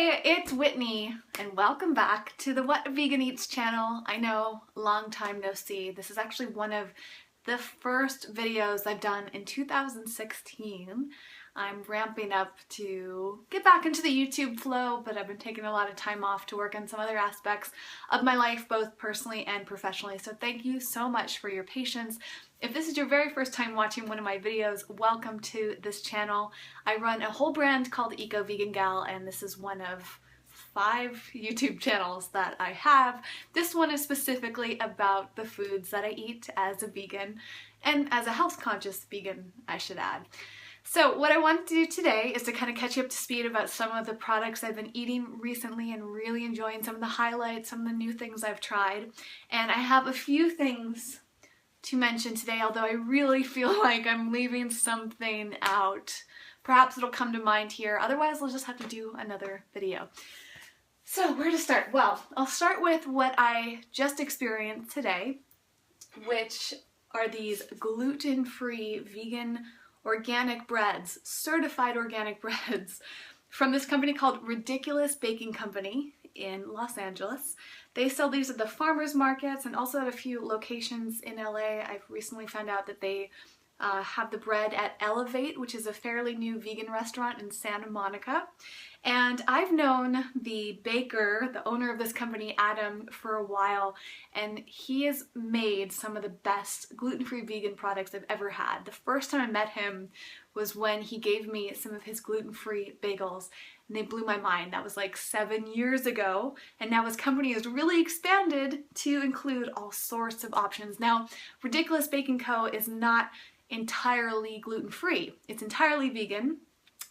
Hey, it's Whitney, and welcome back to the What Vegan Eats channel. I know, long time no see. This is actually one of the first videos I've done in 2016. I'm ramping up to get back into the YouTube flow, but I've been taking a lot of time off to work on some other aspects of my life, both personally and professionally. So thank you so much for your patience. If this is your very first time watching one of my videos, welcome to this channel. I run a whole brand called Eco Vegan Gal, and this is one of 5 YouTube channels that I have. This one is specifically about the foods that I eat as a vegan, and as a health-conscious vegan, I should add. So what I want to do today is to kind of catch you up to speed about some of the products I've been eating recently and really enjoying, some of the highlights, some of the new things I've tried. And I have a few things to mention today, although I really feel like I'm leaving something out. Perhaps it'll come to mind here, otherwise I'll just have to do another video. So where to start? Well, I'll start with what I just experienced today, which are these gluten-free vegan organic breads, certified organic breads from this company called Ridiculous Baking Company in Los Angeles. They sell these at the farmers markets and also at a few locations in LA. I've recently found out that they have the bread at Elevate, which is a fairly new vegan restaurant in Santa Monica. And I've known the baker, the owner of this company, Adam, for a while, and he has made some of the best gluten-free vegan products I've ever had. The first time I met him was when he gave me some of his gluten-free bagels, and they blew my mind. That was like 7 years ago, and now his company has really expanded to include all sorts of options. Now, Ridiculous Baking Co. is not entirely gluten-free. It's entirely vegan,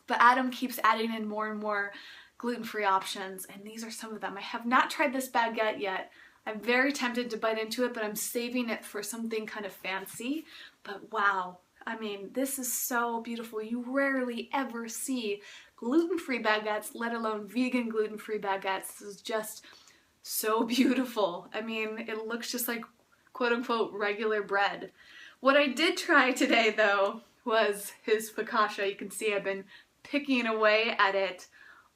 but Adam keeps adding in more and more gluten-free options, and these are some of them. I have not tried this baguette yet. I'm very tempted to bite into it, but I'm saving it for something kind of fancy. But wow, I mean, this is so beautiful. You rarely ever see gluten-free baguettes, let alone vegan gluten-free baguettes. This is just so beautiful. I mean, it looks just like quote-unquote regular bread. What I did try today, though, was his focaccia. You can see I've been picking away at it.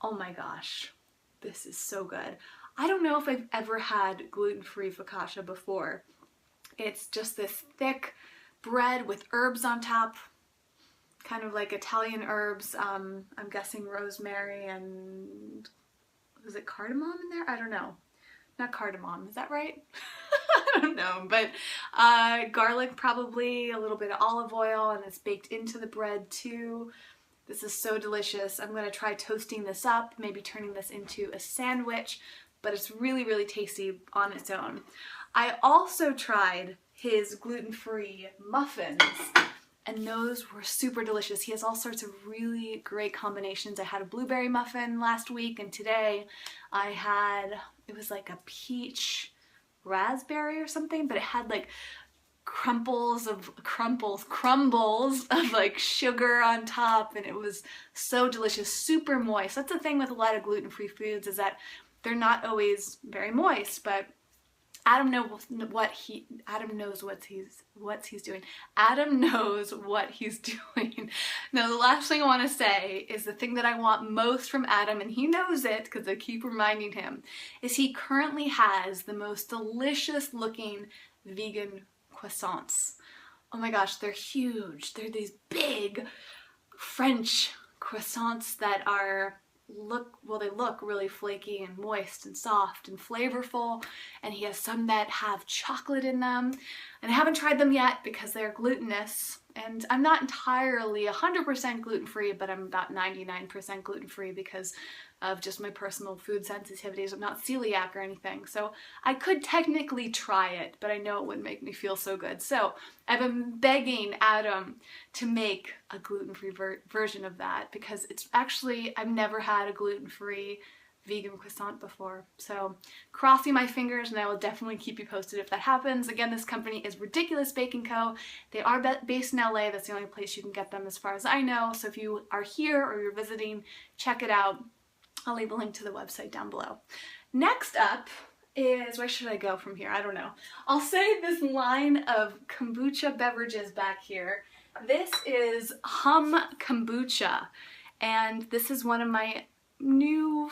Oh my gosh, this is so good. I don't know if I've ever had gluten-free focaccia before. It's just this thick bread with herbs on top, kind of like Italian herbs. I'm guessing rosemary and, was it cardamom in there? I don't know. Not cardamom, is that right? I don't know, but garlic probably, a little bit of olive oil, and it's baked into the bread too. This is so delicious. I'm going to try toasting this up, maybe turning this into a sandwich, but it's really, really tasty on its own. I also tried his gluten-free muffins, and those were super delicious. He has all sorts of really great combinations. I had a blueberry muffin last week, and today I had, it was like a peach raspberry or something, but it had like crumbles of like sugar on top, and it was so delicious, super moist. That's the thing with a lot of gluten-free foods, is that they're not always very moist, but Adam knows what he's doing. Adam knows what he's doing. Now, the last thing I want to say is the thing that I want most from Adam, and he knows it because I keep reminding him, is he currently has the most delicious looking vegan croissants. Oh my gosh, they're huge. They're these big French croissants that are they look really flaky and moist and soft and flavorful, and he has some that have chocolate in them, and I haven't tried them yet because they're glutinous, and I'm not entirely 100% gluten-free, but I'm about 99% gluten-free because of just my personal food sensitivities. I'm not celiac or anything, so I could technically try it, but I know it wouldn't make me feel so good. So I've been begging Adam to make a gluten-free version of that, because it's actually, I've never had a gluten-free vegan croissant before. So crossing my fingers, and I will definitely keep you posted if that happens. Again, this company is Ridiculous Baking Co. They are based in LA. That's the only place you can get them as far as I know. So if you are here or you're visiting, check it out. I'll leave a link to the website down below. Next up is, where should I go from here? I don't know. I'll say this line of kombucha beverages back here. This is Kombucha, and this is one of my new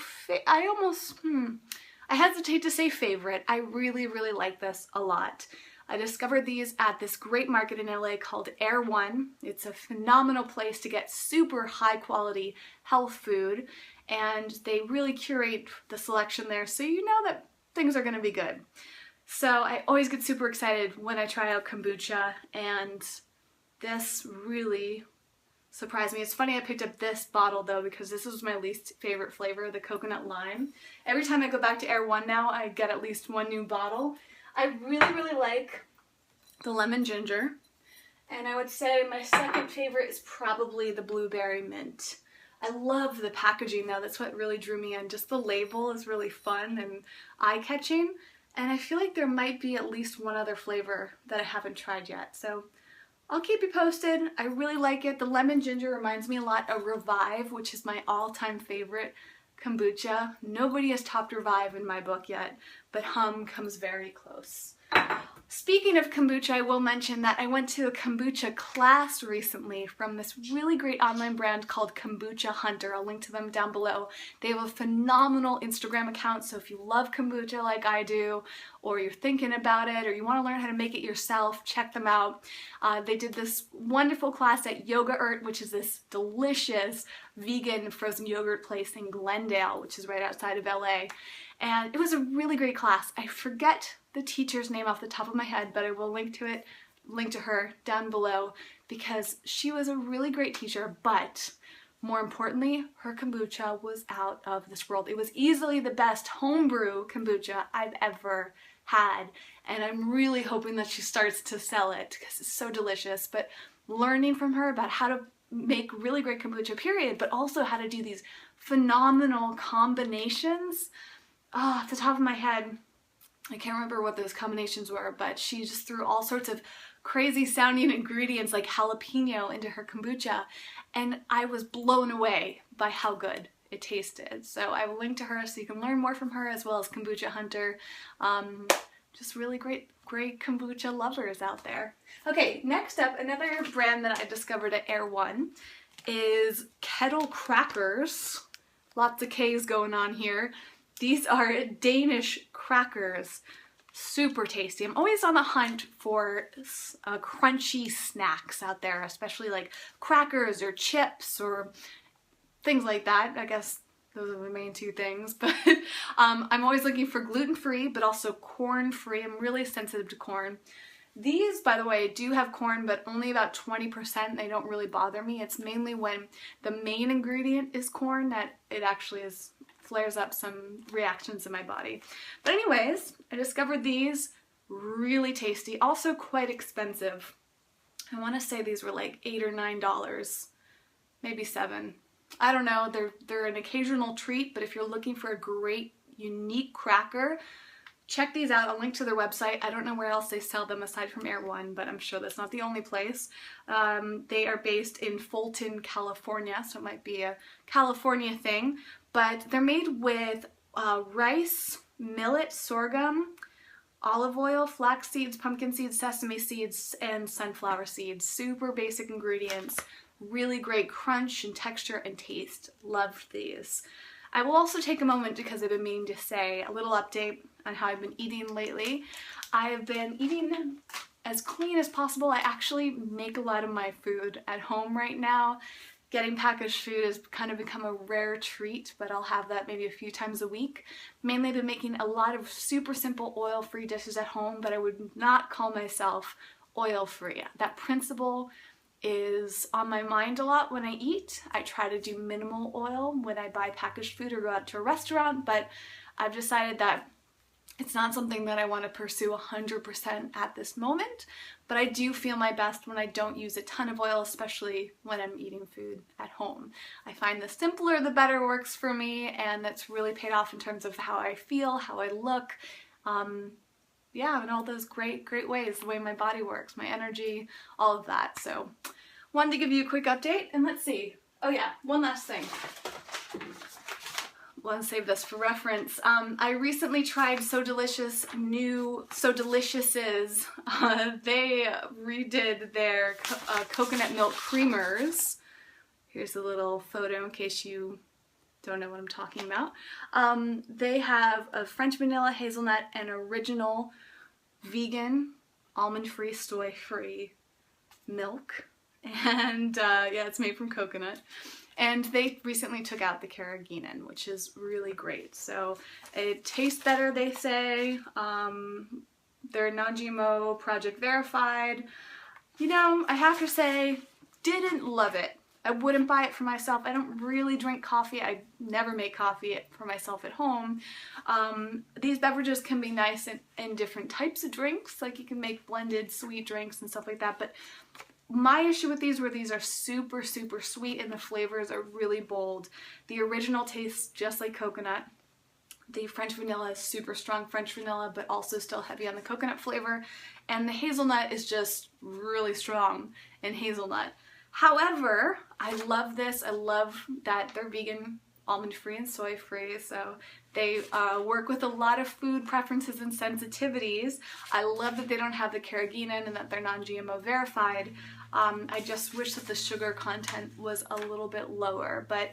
I hesitate to say favorite. I really, really like this a lot. I discovered these at this great market in LA called Air One. It's a phenomenal place to get super high quality health food, and they really curate the selection there so you know that things are going to be good. So I always get super excited when I try out kombucha, and this really surprised me. It's funny I picked up this bottle though because this was my least favorite flavor, the coconut lime. Every time I go back to Air One now, I get at least one new bottle. I really, really like the lemon ginger, and I would say my second favorite is probably the blueberry mint. I love the packaging though. That's what really drew me in. Just the label is really fun and eye-catching, and I feel like there might be at least one other flavor that I haven't tried yet. So I'll keep you posted. I really like it. The lemon ginger reminds me a lot of Revive, which is my all-time favorite kombucha. Nobody has topped Revive in my book yet, but Hum comes very close. Speaking of kombucha, I will mention that I went to a kombucha class recently from this really great online brand called Kombucha Hunter. I'll link to them down below. They have a phenomenal Instagram account, so if you love kombucha like I do, or you're thinking about it, or you want to learn how to make it yourself, check them out. They did this wonderful class at Yoga-urt, which is this delicious vegan frozen yogurt place in Glendale, which is right outside of LA. And it was a really great class. I forget the teacher's name off the top of my head, but I will link to her down below because she was a really great teacher, but more importantly, her kombucha was out of this world. It was easily the best homebrew kombucha I've ever had, and I'm really hoping that she starts to sell it because it's so delicious. But learning from her about how to make really great kombucha, period, but also how to do these phenomenal combinations. Off the top of my head, I can't remember what those combinations were, but she just threw all sorts of crazy sounding ingredients like jalapeno into her kombucha, and I was blown away by how good it tasted. So I will link to her so you can learn more from her, as well as Kombucha Hunter. Just really great kombucha lovers out there. Okay, next up, another brand that I discovered at Air One is Kettle Crapers. Lots of K's going on here. These are Danish crackers. Super tasty. I'm always on the hunt for crunchy snacks out there, especially like crackers or chips or things like that. I guess those are the main two things, but I'm always looking for gluten-free, but also corn-free. I'm really sensitive to corn. These, by the way, do have corn, but only about 20%. They don't really bother me. It's mainly when the main ingredient is corn that it actually flares up some reactions in my body. But anyways, I discovered these. Really tasty. Also quite expensive. I want to say these were like $8 or $9. Maybe $7. I don't know. They're an occasional treat, but if you're looking for a great, unique cracker, check these out. I'll link to their website. I don't know where else they sell them aside from Air One, but I'm sure that's not the only place. They are based in Fulton, California, so it might be a California thing. But they're made with rice, millet, sorghum, olive oil, flax seeds, pumpkin seeds, sesame seeds, and sunflower seeds. Super basic ingredients. Really great crunch and texture and taste. Loved these. I will also take a moment, because I've been meaning to say, a little update on how I've been eating lately. I've been eating as clean as possible. I actually make a lot of my food at home right now. Getting packaged food has kind of become a rare treat, but I'll have that maybe a few times a week. Mainly I've been making a lot of super simple oil-free dishes at home, but I would not call myself oil-free. That principle is on my mind a lot when I eat. I try to do minimal oil when I buy packaged food or go out to a restaurant, but I've decided that it's not something that I want to pursue 100% at this moment, but I do feel my best when I don't use a ton of oil, especially when I'm eating food at home. I find the simpler the better works for me, and that's really paid off in terms of how I feel, how I look, yeah, in all those great ways, the way my body works, my energy, all of that. So wanted to give you a quick update, and let's see. Oh yeah, one last thing. Want to save this for reference. I recently tried So Delicious' new So Delicious's. They redid their coconut milk creamers. Here's a little photo in case you don't know what I'm talking about. They have a French vanilla hazelnut and original vegan, almond-free, soy-free milk. And yeah, it's made from coconut. And they recently took out the carrageenan, which is really great. So it tastes better, they say. They're non-GMO, project verified. You know, I have to say, didn't love it. I wouldn't buy it for myself. I don't really drink coffee. I never make coffee for myself at home. These beverages can be nice in different types of drinks. Like you can make blended sweet drinks and stuff like that. But my issue with these were these are super, super sweet and the flavors are really bold. The original tastes just like coconut. The French vanilla is super strong French vanilla, but also still heavy on the coconut flavor. And the hazelnut is just really strong in hazelnut. However, I love this. I love that they're vegan, almond-free, and soy-free. So they work with a lot of food preferences and sensitivities. I love that they don't have the carrageenan and that they're non-GMO verified. I just wish that the sugar content was a little bit lower, but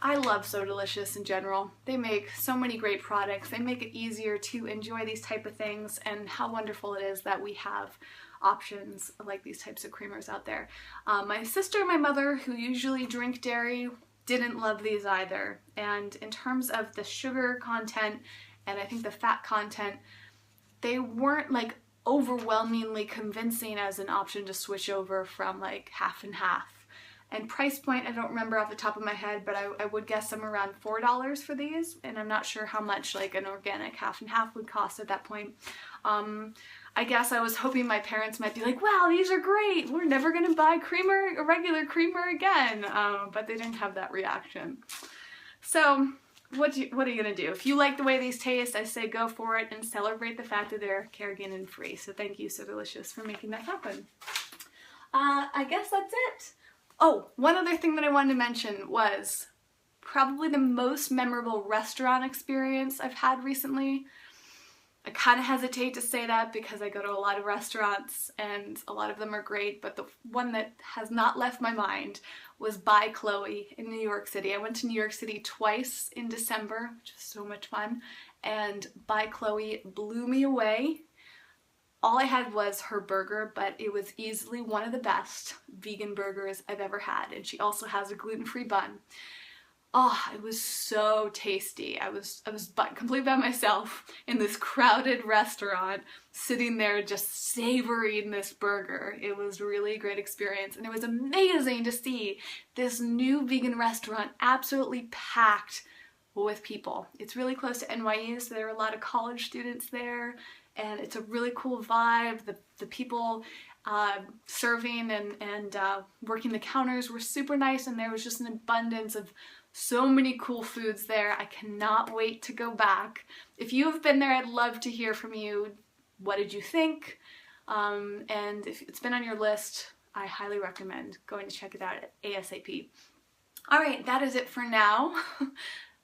I love So Delicious in general. They make so many great products. They make it easier to enjoy these type of things, and how wonderful it is that we have options like these types of creamers out there. My sister and my mother, who usually drink dairy, didn't love these either. And in terms of the sugar content and I think the fat content, they weren't like overwhelmingly convincing as an option to switch over from like half and half. And price point, I don't remember off the top of my head, but I would guess somewhere around $4 for these, and I'm not sure how much like an organic half and half would cost at that point. I guess I was hoping my parents might be like, wow, these are great, we're never gonna buy creamer, a regular creamer again, but they didn't have that reaction. So what are you gonna do? If you like the way these taste, I say go for it and celebrate the fact that they're carrageenan free. So thank you, So Delicious, for making that happen. I guess that's it. Oh, one other thing that I wanted to mention was probably the most memorable restaurant experience I've had recently. I kind of hesitate to say that because I go to a lot of restaurants and a lot of them are great, but the one that has not left my mind was By Chloe in New York City. I went to New York City twice in December, which was so much fun, and By Chloe blew me away. All I had was her burger, but it was easily one of the best vegan burgers I've ever had, and she also has a gluten-free bun. Oh, it was so tasty. I was completely by myself in this crowded restaurant, sitting there just savoring this burger. It was really a great experience, and it was amazing to see this new vegan restaurant absolutely packed with people. It's really close to NYU, so there were a lot of college students there, and it's a really cool vibe. The people serving and working the counters were super nice, and there was just an abundance of so many cool foods there. I cannot wait to go back. If you have been there, I'd love to hear from you. What did you think? And if it's been on your list, I highly recommend going to check it out ASAP. Alright, that is it for now.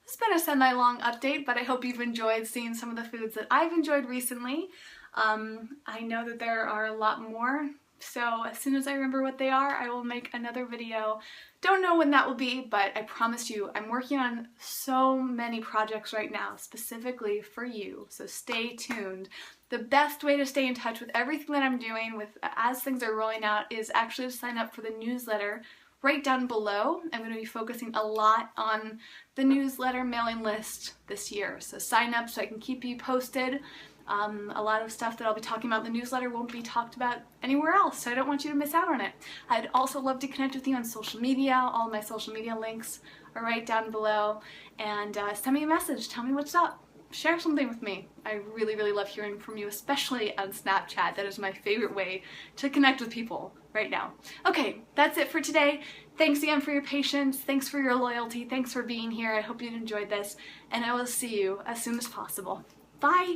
It's been a semi-long update, but I hope you've enjoyed seeing some of the foods that I've enjoyed recently. I know that there are a lot more, so as soon as I remember what they are, I will make another video. Don't know when that will be, but I promise you, I'm working on so many projects right now, specifically for you, so stay tuned. The best way to stay in touch with everything that I'm doing as things are rolling out is actually to sign up for the newsletter right down below. I'm going to be focusing a lot on the newsletter mailing list this year, so sign up so I can keep you posted. A lot of stuff that I'll be talking about in the newsletter won't be talked about anywhere else, so I don't want you to miss out on it. I'd also love to connect with you on social media. All my social media links are right down below, and send me a message, tell me what's up. Share something with me. I really, really love hearing from you, especially on Snapchat. That is my favorite way to connect with people right now. Okay, that's it for today. Thanks again for your patience. Thanks for your loyalty. Thanks for being here. I hope you enjoyed this, and I will see you as soon as possible. Bye!